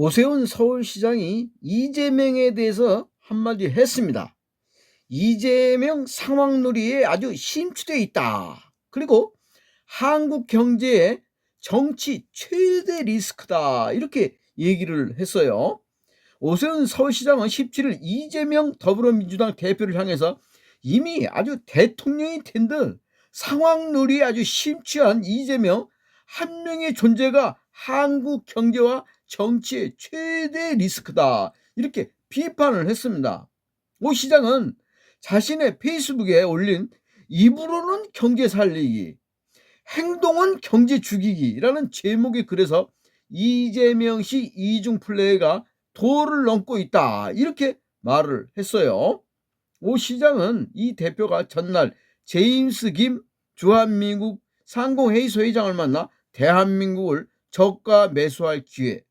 오세훈 서울시장이 이재명에 대해서 한마디 했습니다. 이재명 상황놀이에 아주 심취되어 있다. 그리고 한국 경제의 정치 최대 리스크다. 이렇게 얘기를 했어요. 오세훈 서울시장은 17일 이재명 더불어민주당 대표를 향해서 이미 아주 대통령이 된 듯 상황놀이에 아주 심취한 이재명 한 명의 존재가 한국 경제와 정치의 최대 리스크다. 이렇게 비판을 했습니다. 오 시장은 자신의 페이스북에 올린 입으로는 경제 살리기, 행동은 경제 죽이기라는 제목의 글에서 이재명 씨 이중 플레이가 도를 넘고 있다. 이렇게 말을 했어요. 오 시장은 이 대표가 전날 제임스 김 주한미국 상공회의소 회장을 만나 대한민국을 저가 매수할 기회,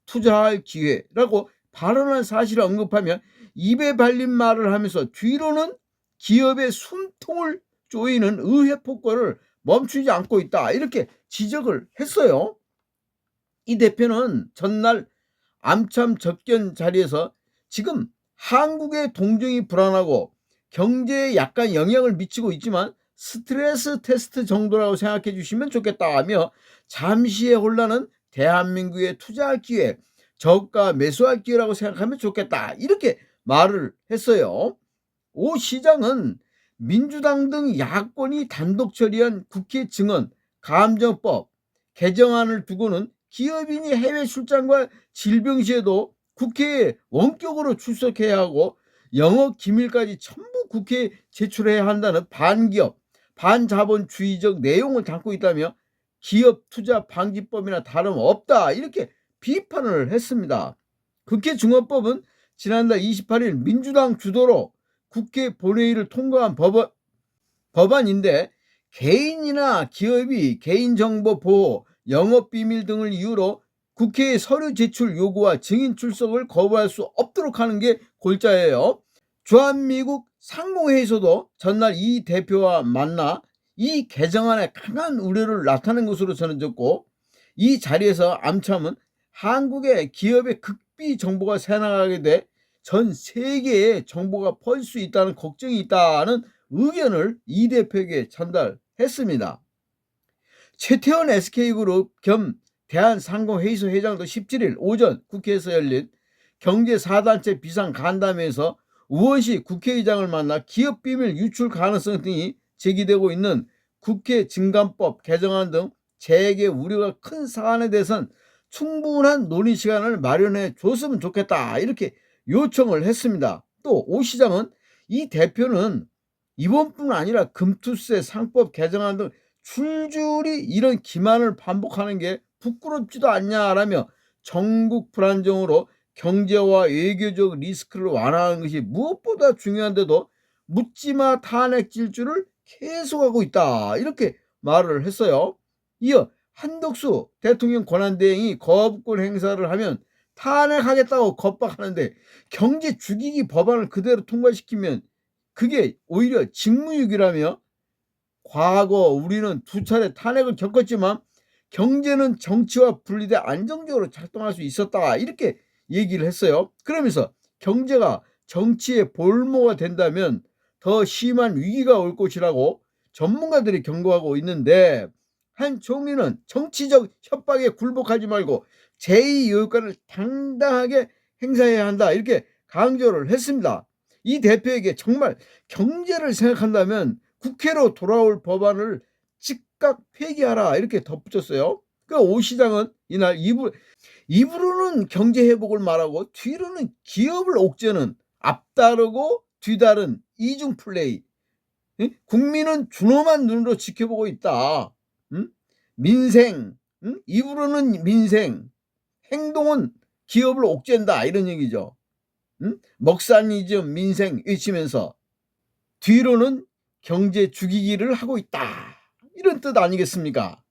투자할 기회라고 발언한 사실을 언급하며 입에 발린 말을 하면서 뒤로는 기업의 숨통을 조이는 의회 폭거를 멈추지 않고 있다. 이렇게 지적을 했어요. 이 대표는 전날 암참 접견 자리에서 지금 한국의 동정이 불안하고 경제에 약간 영향을 미치고 있지만 스트레스 테스트 정도라고 생각해 주시면 좋겠다 하며 잠시의 혼란은 대한민국에 투자할 기회, 저가 매수할 기회라고 생각하면 좋겠다. 이렇게 말을 했어요. 오 시장은 민주당 등 야권이 단독 처리한 국회 증언 감정법 개정안을 두고는 기업인이 해외 출장과 질병 시에도 국회에 원격으로 출석해야 하고 영업 기밀까지 전부 국회에 제출해야 한다는 반기업, 반자본주의적 내용을 담고 있다며 기업 투자 방지법이나 다름없다. 이렇게 비판을 했습니다. 국회 증언법은 지난달 28일 민주당 주도로 국회 본회의를 통과한 법안인데 개인이나 기업이 개인정보 보호, 영업비밀 등을 이유로 국회에 서류 제출 요구와 증인 출석을 거부할 수 없도록 하는 게 골자예요. 주한미국 상공회의소도 전날 이 대표와 만나 이 개정안에 강한 우려를 나타낸 것으로 전해졌고, 이 자리에서 암참은 한국의 기업의 극비 정보가 새나가게 돼 전 세계에 정보가 퍼질 수 있다는 걱정이 있다는 의견을 이 대표에게 전달했습니다. 최태원 SK그룹 겸 대한상공회의소 회장도 17일 오전 국회에서 열린 경제 4단체 비상간담회에서 우원식 국회의장을 만나 기업비밀 유출 가능성 등이 제기되고 있는 국회 증감법 개정안 등 재계 우려가 큰 사안에 대해서는 충분한 논의 시간을 마련해 줬으면 좋겠다. 이렇게 요청을 했습니다. 또 오 시장은 이 대표는 이번뿐 아니라 금투세 상법 개정안 등 줄줄이 이런 기만을 반복하는 게 부끄럽지도 않냐라며 전국 불안정으로 경제와 외교적 리스크를 완화하는 것이 무엇보다 중요한데도 묻지마 탄핵 질주를 계속하고 있다. 이렇게 말을 했어요. 이어 한덕수 대통령 권한대행이 거부권 행사를 하면 탄핵하겠다고 겁박하는데 경제 죽이기 법안을 그대로 통과시키면 그게 오히려 직무유기라며 과거 우리는 2차례 탄핵을 겪었지만 경제는 정치와 분리돼 안정적으로 작동할 수 있었다. 이렇게 얘기를 했어요. 그러면서 경제가 정치의 볼모가 된다면 더 심한 위기가 올 것이라고 전문가들이 경고하고 있는데, 한 총리는 정치적 협박에 굴복하지 말고 제2 요구권을 당당하게 행사해야 한다. 이렇게 강조를 했습니다. 이 대표에게 정말 경제를 생각한다면 국회로 돌아올 법안을 즉각 폐기하라. 이렇게 덧붙였어요. 그러니까 오 시장은 이날 입으로는 경제 회복을 말하고 뒤로는 기업을 옥죄는 앞다르고 뒤다른 이중 플레이. 국민은 준엄한 눈으로 지켜보고 있다. 민생, 입으로는 민생, 행동은 기업을 옥죄다. 이런 얘기죠. 먹사니즘 민생 외치면서 뒤로는 경제 죽이기를 하고 있다. 이런 뜻 아니겠습니까?